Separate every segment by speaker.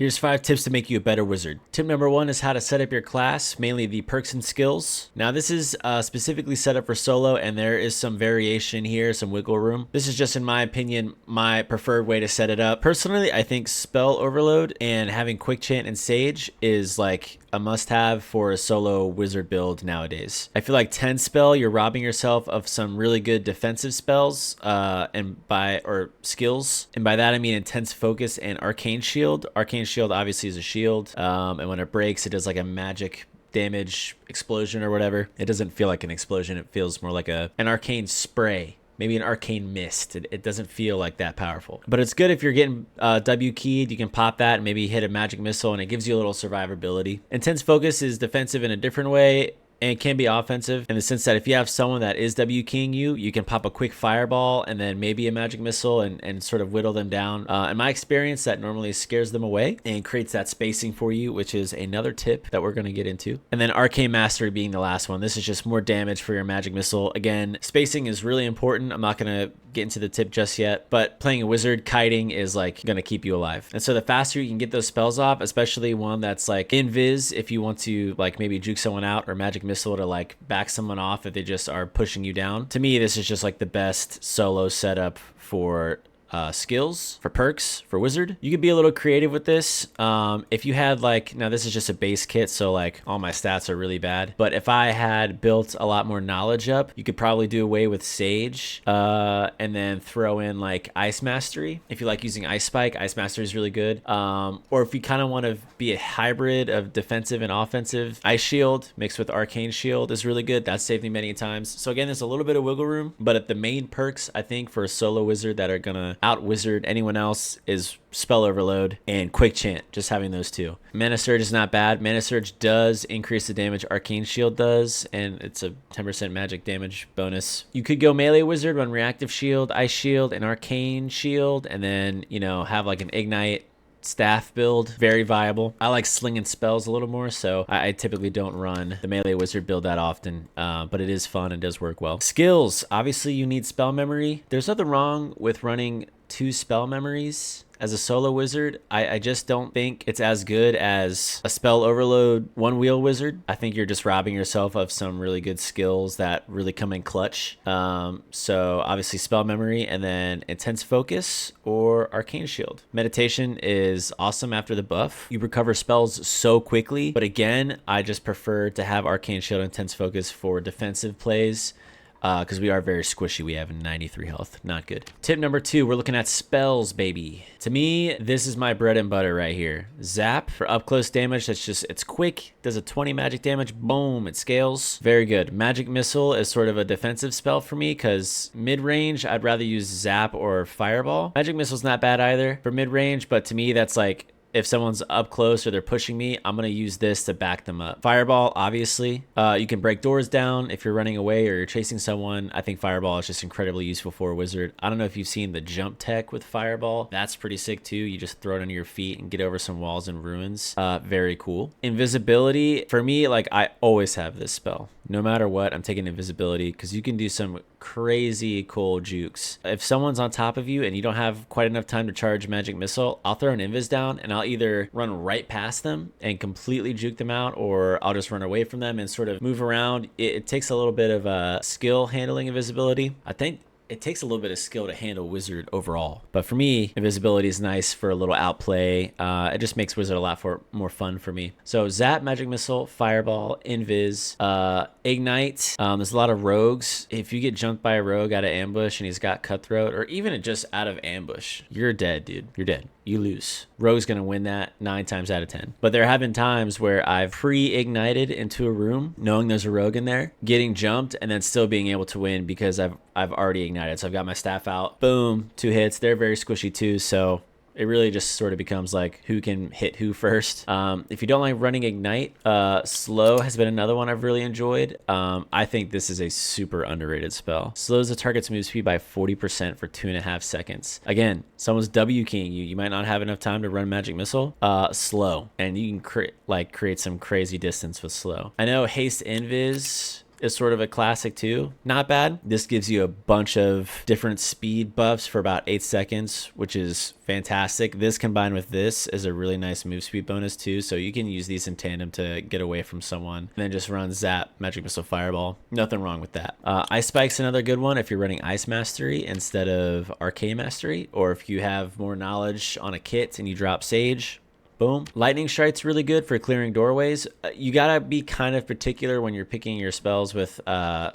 Speaker 1: Here's 5 tips to make you a better wizard. Tip number 1 is how to set up your class, mainly the perks and skills. Now this is specifically set up for solo, and there is some variation here, some wiggle room. This is just, in my opinion, my preferred way to set it up. Personally, I think spell overload and having quick chant and sage is like a must-have for a solo wizard build nowadays. I feel like 10 spell, you're robbing yourself of some really good defensive spells or skills, and by that I mean intense focus and arcane shield. Arcane shield obviously is a shield, and when it breaks, it does like a magic damage explosion or whatever. It doesn't feel like an explosion. It feels more like an arcane spray. Maybe an arcane mist. It doesn't feel like that powerful. But it's good if you're getting W keyed. You can pop that and maybe hit a magic missile, and it gives you a little survivability. Intense focus is defensive in a different way, and it can be offensive in the sense that if you have someone that is W keying you, you can pop a quick fireball and then maybe a magic missile and sort of whittle them down. In my experience, that normally scares them away and creates that spacing for you, which is another tip that we're going to get into. And then Arcane Mastery being the last one. This is just more damage for your magic missile. Again, spacing is really important. I'm not going to get into the tip just yet, but playing a wizard, kiting is like going to keep you alive. And so the faster you can get those spells off, especially one that's like invis, if you want to like maybe juke someone out, or magic missile to like back someone off if they just are pushing you down. To me, this is just like the best solo setup for skills, for perks, for wizard. You could be a little creative with this. If you had like, now this is just a base kit, so like all my stats are really bad, but if I had built a lot more knowledge up, you could probably do away with sage and then throw in like ice mastery. If you like using ice spike, ice mastery is really good. Or if you kind of want to be a hybrid of defensive and offensive, ice shield mixed with arcane shield is really good. That's saved me many times. So again, there's a little bit of wiggle room, but at the main perks, I think for a solo wizard that are gonna out wizard anyone else is spell overload and quick chant. Just having those two. Mana surge is not bad. Mana surge does increase the damage arcane shield does, and it's a 10% magic damage bonus. You could go melee wizard, run reactive shield, ice shield, and arcane shield, and then, you know, have like an ignite staff build. Very viable. I like slinging spells a little more, so I typically don't run the melee wizard build that often, but it is fun and does work well. Skills, obviously you need spell memory. There's nothing wrong with running 2 spell memories as a solo wizard. I just don't think it's as good as a spell overload one wheel wizard. I think you're just robbing yourself of some really good skills that really come in clutch. So obviously spell memory, and then intense focus or arcane shield. Meditation is awesome after the buff. You recover spells so quickly, but again, I just prefer to have arcane shield and intense focus for defensive plays, because we are very squishy. We have 93 health. Not good. Tip number 2, we're looking at spells, baby. To me, this is my bread and butter right here. Zap for up close damage. That's just, it's quick. Does a 20 magic damage. Boom, it scales. Very good. Magic missile is sort of a defensive spell for me, because mid-range, I'd rather use zap or fireball. Magic missile's not bad either for mid-range, but to me, that's like, if someone's up close or they're pushing me, I'm going to use this to back them up. Fireball, obviously. You can break doors down if you're running away or you're chasing someone. I think Fireball is just incredibly useful for a wizard. I don't know if you've seen the jump tech with Fireball. That's pretty sick too. You just throw it under your feet and get over some walls and ruins. Very cool. Invisibility, for me, like I always have this spell. No matter what, I'm taking invisibility because you can do some crazy cool jukes. If someone's on top of you and you don't have quite enough time to charge magic missile, I'll throw an invis down and I'll either run right past them and completely juke them out, or I'll just run away from them and sort of move around. It takes a little bit of skill handling invisibility. I think it takes a little bit of skill to handle wizard overall, but for me, invisibility is nice for a little outplay. It just makes wizard a lot more fun for me. So zap, magic missile, fireball, invis, ignite. There's a lot of rogues. If you get jumped by a rogue out of ambush and he's got cutthroat, or even just out of ambush, you're dead, dude. You're dead. You lose. Rogue's gonna win that 9 times out of 10. But there have been times where I've pre-ignited into a room, knowing there's a rogue in there, getting jumped, and then still being able to win because I've already ignited. So I've got my staff out. Boom, 2 hits. They're very squishy too, so it really just sort of becomes like who can hit who first. If you don't like running ignite, slow has been another one I've really enjoyed. I think this is a super underrated spell. Slows the target's move speed by 40% for 2.5 seconds. Again, someone's W keying you. You might not have enough time to run magic missile. Slow, and you can create some crazy distance with slow. I know haste invis is sort of a classic too. Not bad. This gives you a bunch of different speed buffs for about 8 seconds, which is fantastic. This combined with this is a really nice move speed bonus too, so you can use these in tandem to get away from someone and then just run Zap, Magic Missile, Fireball. Nothing wrong with that. Ice Spike's another good one if you're running Ice Mastery instead of Arcane Mastery, or if you have more knowledge on a kit and you drop Sage. Boom. Lightning Strike's really good for clearing doorways. You gotta be kind of particular when you're picking your spells with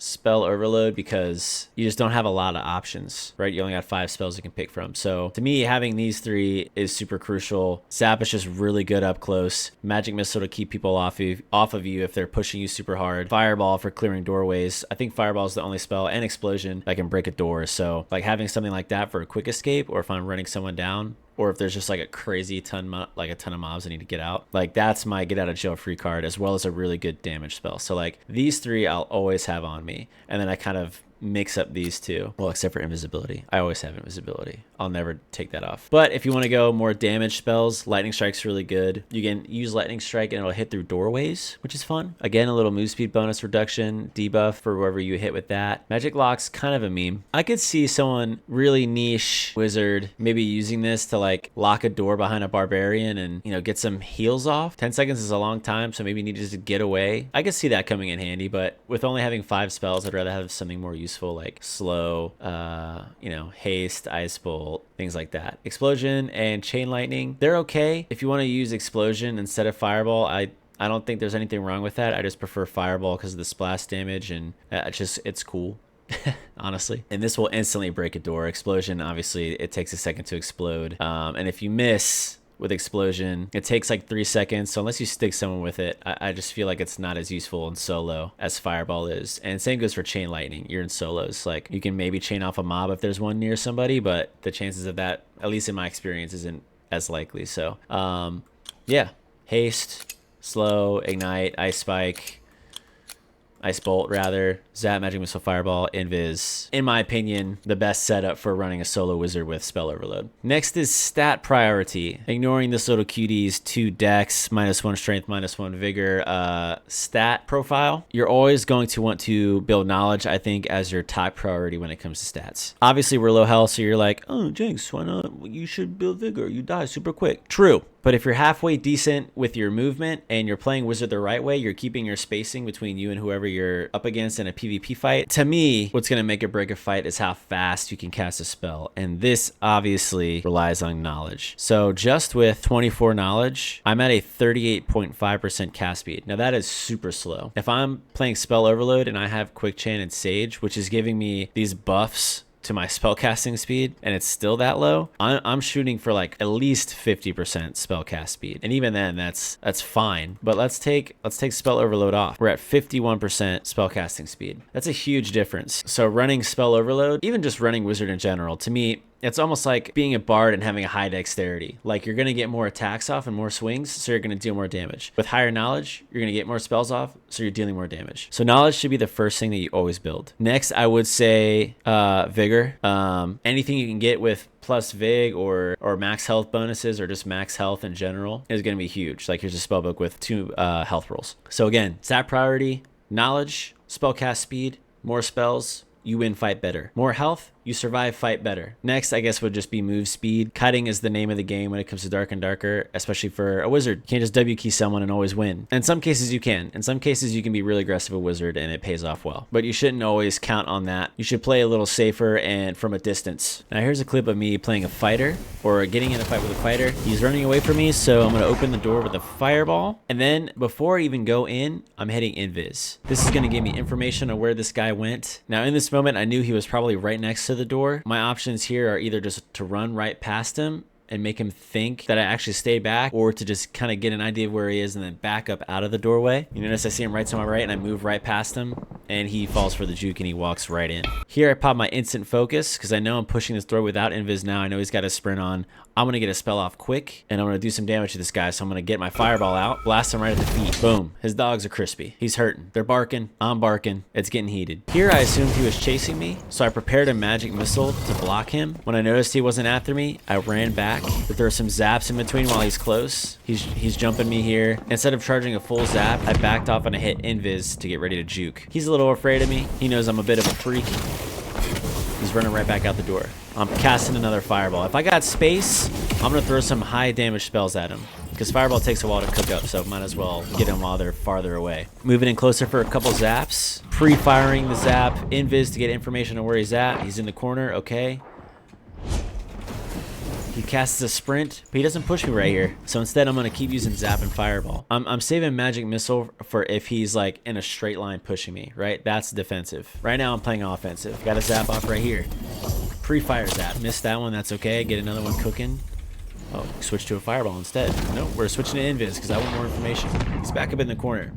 Speaker 1: spell overload, because you just don't have a lot of options, right? You only got 5 spells you can pick from. So to me, having these 3 is super crucial. Zap is just really good up close. Magic Missile to keep people off of you if they're pushing you super hard. Fireball for clearing doorways. I think Fireball is the only spell, and Explosion, that can break a door. So like having something like that for a quick escape, or if I'm running someone down, or if there's just like a crazy ton of mobs I need to get out, like that's my get out of jail free card, as well as a really good damage spell. So like these 3 I'll always have on me, and then I kind of mix up these 2. Well, except for invisibility. I always have invisibility. I'll never take that off. But if you want to go more damage spells, Lightning Strike's really good. You can use Lightning Strike and it'll hit through doorways, which is fun. Again, a little move speed bonus reduction, debuff for wherever you hit with that. Magic Lock's kind of a meme. I could see someone really niche wizard maybe using this to like lock a door behind a barbarian and, you know, get some heals off. 10 seconds is a long time, so maybe you need to get away. I could see that coming in handy, but with only having 5 spells, I'd rather have something more useful, like slow, you know, haste, ice bolt, things like that. Explosion and chain lightning, they're okay. If you want to use explosion instead of fireball, I don't think there's anything wrong with that. I just prefer fireball because of the splash damage, and it's cool. Honestly. And this will instantly break a door. Explosion, obviously, it takes a second to explode. And if you miss with explosion, it takes like 3 seconds. So unless you stick someone with it, I just feel like it's not as useful in solo as fireball is. And same goes for chain lightning. You're in solos, like you can maybe chain off a mob if there's one near somebody, but the chances of that, at least in my experience, isn't as likely. So yeah, haste, slow, ignite, ice spike, Ice Bolt rather, Zap, Magic Missile, Fireball, Invis. In my opinion, the best setup for running a solo wizard with spell overload. Next is stat priority. Ignoring this little cutie's 2 dex, -1 strength, -1 vigor stat profile. You're always going to want to build knowledge, I think, as your top priority when it comes to stats. Obviously, we're low health, so you're like, oh, Jinx, why not? You should build vigor. You die super quick. True. But if you're halfway decent with your movement and you're playing wizard the right way, you're keeping your spacing between you and whoever you're up against in a PvP fight. To me, what's going to make or break a fight is how fast you can cast a spell. And this obviously relies on knowledge. So just with 24 knowledge, I'm at a 38.5% cast speed. Now that is super slow. If I'm playing spell overload and I have quick chain and sage, which is giving me these buffs to my spellcasting speed, and it's still that low, I'm shooting for like at least 50% spellcast speed, and even then that's fine. But let's take spell overload off. We're at 51% spellcasting speed. That's a huge difference. So running spell overload, even just running wizard in general, to me, it's almost like being a bard and having a high dexterity. Like you're going to get more attacks off and more swings, so you're going to deal more damage. With higher knowledge, you're going to get more spells off, so you're dealing more damage. So knowledge should be the first thing that you always build. Next, I would say vigor. Anything you can get with plus vig or max health bonuses, or just max health in general, is going to be huge. Like here's a spell book with 2 health rolls. So again, stat priority, knowledge, spellcast speed, more spells, you win fight better. More health, you survive fight better. Next, I guess, would just be move speed. Cutting is the name of the game when it comes to Dark and Darker, especially for a wizard. You can't just W key someone and always win. In some cases you can. In some cases you can be really aggressive a wizard and it pays off well. But you shouldn't always count on that. You should play a little safer and from a distance. Now here's a clip of me playing a fighter, or getting in a fight with a fighter. He's running away from me, so I'm gonna open the door with a fireball. And then before I even go in, I'm hitting invis. This is gonna give me information on where this guy went. Now in this moment, I knew he was probably right next to the door. My options here are either just to run right past him and make him think that I actually stayed back, or to just kind of get an idea of where he is and then back up out of the doorway. You notice I see him right to my right and I move right past him, and he falls for the juke and he walks right in. Here I pop my instant focus because I know I'm pushing this door without invis now. I know he's got a sprint on. I'm going to get a spell off quick, and I'm going to do some damage to this guy. So I'm going to get my fireball out, blast him right at the feet. Boom. His dogs are crispy. He's hurting. They're barking. I'm barking. It's getting heated. Here I assumed he was chasing me, so I prepared a magic missile to block him. When I noticed he wasn't after me, I ran back. But there were some zaps in between while he's close. He's jumping me here. Instead of charging a full zap, I backed off and I hit invis to get ready to juke. He's a little afraid of me. He knows I'm a bit of a freak. He's running right back out the door. I'm casting another fireball. If I got space, I'm going to throw some high damage spells at him. Because fireball takes a while to cook up, so might as well get him while they're farther away. Moving in closer for a couple zaps. Pre-firing the zap. Invis to get information on where he's at. He's in the corner. Okay. He casts a sprint, but he doesn't push me right here. So instead, I'm going to keep using zap and fireball. I'm saving magic missile for if he's like in a straight line pushing me, right? That's defensive. Right now, I'm playing offensive. Got a zap off right here. Pre-fire zap. Missed that one. That's okay. Get another one cooking. Oh, switch to a fireball instead. Nope, we're switching to invis because I want more information. He's back up in the corner.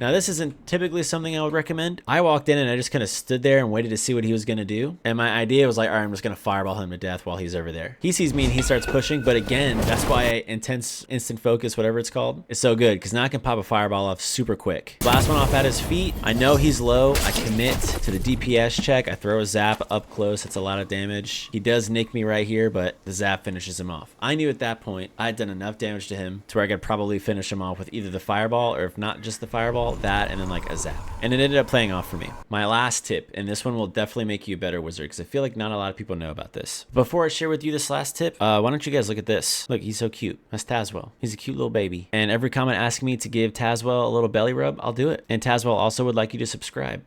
Speaker 1: Now, this isn't typically something I would recommend. I walked in and I just kind of stood there and waited to see what he was going to do. And my idea was like, all right, I'm just going to fireball him to death while he's over there. He sees me and he starts pushing. But again, that's why intense instant focus, whatever it's called, is so good. Because now I can pop a fireball off super quick. Last one off at his feet. I know he's low. I commit to the DPS check. I throw a zap up close. It's a lot of damage. He does nick me right here, but the zap finishes him off. I knew at that point I'd done enough damage to him to where I could probably finish him off with either the fireball or if not just the fireball, that and then like a zap. And it ended up playing off for me. My last tip, and this one will definitely make you a better wizard because I feel like not a lot of people know about this. Before I share with you this last tip, why don't you guys look at this? Look, he's so cute. That's Tazwell. He's a cute little baby. And every comment asking me to give Tazwell a little belly rub, I'll do it. And Tazwell also would like you to subscribe.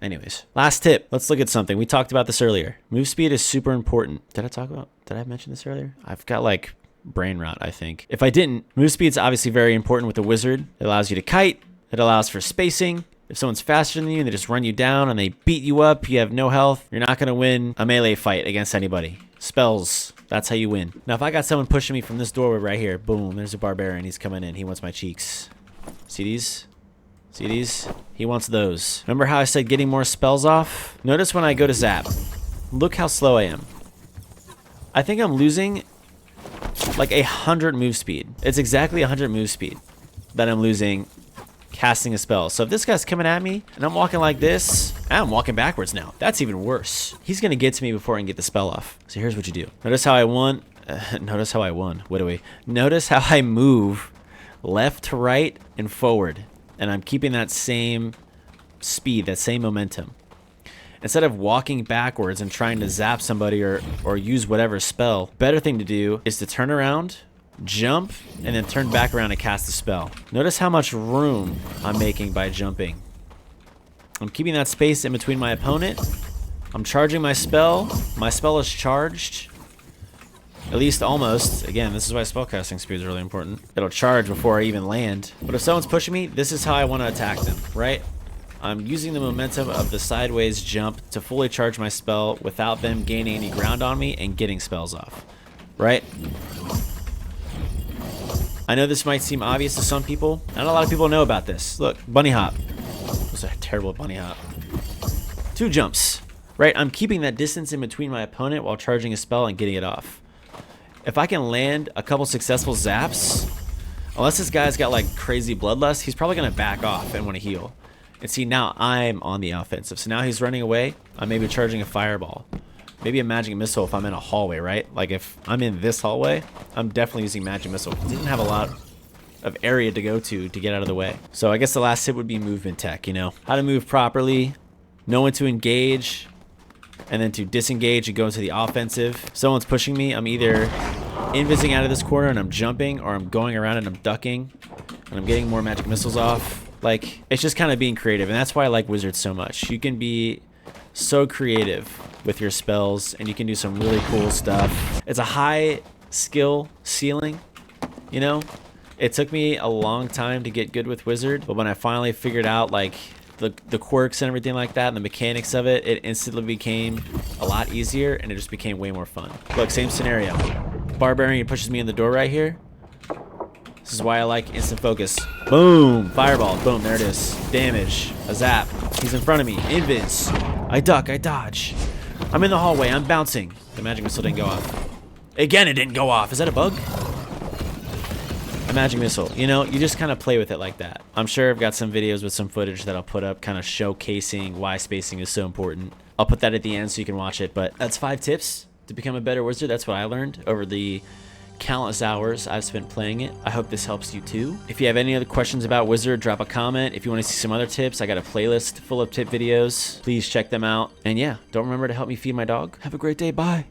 Speaker 1: Anyways, last tip. Let's look at something. We talked about this earlier. Move speed is super important. Did I mention this earlier? I've got like brain rot, I think. If I didn't, move speed's obviously very important with a wizard. It allows you to kite. It allows for spacing. If someone's faster than you and they just run you down and they beat you up, you have no health, you're not going to win a melee fight against anybody. Spells, that's how you win. Now, if I got someone pushing me from this doorway right here, boom, there's a barbarian. He's coming in. He wants my cheeks. See these? See these? He wants those. Remember how I said getting more spells off? Notice when I go to zap. Look how slow I am. I think I'm losing like 100 move speed. It's exactly 100 move speed that I'm losing casting a spell. So if this guy's coming at me and I'm walking like this, I'm walking backwards now. That's even worse. He's going to get to me before I can get the spell off. So here's what you do. Notice how I won. Notice how I won. What do we? Notice how I move left to right and forward. And I'm keeping that same speed, that same momentum. Instead of walking backwards and trying to zap somebody or use whatever spell, better thing to do is to turn around, jump, and then turn back around and cast the spell. Notice how much room I'm making by jumping. I'm keeping that space in between my opponent. I'm charging my spell. My spell is charged. At least almost. Again, this is why spellcasting speed is really important. It'll charge before I even land. But if someone's pushing me, this is how I want to attack them, right? I'm using the momentum of the sideways jump to fully charge my spell without them gaining any ground on me and getting spells off, right? I know this might seem obvious to some people. Not a lot of people know about this. Look, bunny hop. That was a terrible bunny hop. 2 jumps, right? I'm keeping that distance in between my opponent while charging a spell and getting it off. If I can land a couple successful zaps, unless this guy's got like crazy bloodlust, he's probably going to back off and want to heal. And see, now I'm on the offensive. So now he's running away. I'm maybe charging a fireball. Maybe a magic missile if I'm in a hallway, right? Like if I'm in this hallway, I'm definitely using magic missile. He didn't have a lot of area to go to get out of the way. So I guess the last tip would be movement tech, you know? How to move properly, know when to engage, and then to disengage and go into the offensive. If someone's pushing me, I'm either invising out of this corner and I'm jumping, or I'm going around and I'm ducking, and I'm getting more magic missiles off. Like, it's just kind of being creative, and that's why I like wizards so much. You can be so creative with your spells, and you can do some really cool stuff. It's a high skill ceiling, you know? It took me a long time to get good with wizard, but when I finally figured out like the quirks and everything like that and the mechanics of it, it instantly became a lot easier, and it just became way more fun. Look, same scenario. Barbarian pushes me in the door right here. This is why I like instant focus. Boom! Fireball. Boom, there it is. Damage. A zap. He's in front of me. Invis. I duck. I dodge. I'm in the hallway. I'm bouncing. The magic missile didn't go off. Again, it didn't go off. Is that a bug? A magic missile. You know, you just kind of play with it like that. I'm sure I've got some videos with some footage that I'll put up kind of showcasing why spacing is so important. I'll put that at the end so you can watch it. But that's 5 tips to become a better wizard. That's what I learned over the countless hours I've spent playing it. I hope this helps you too. If you have any other questions about Wizard, drop a comment. If you want to see some other tips, I got a playlist full of tip videos. Please check them out. And yeah, don't remember to help me feed my dog. Have a great day. Bye.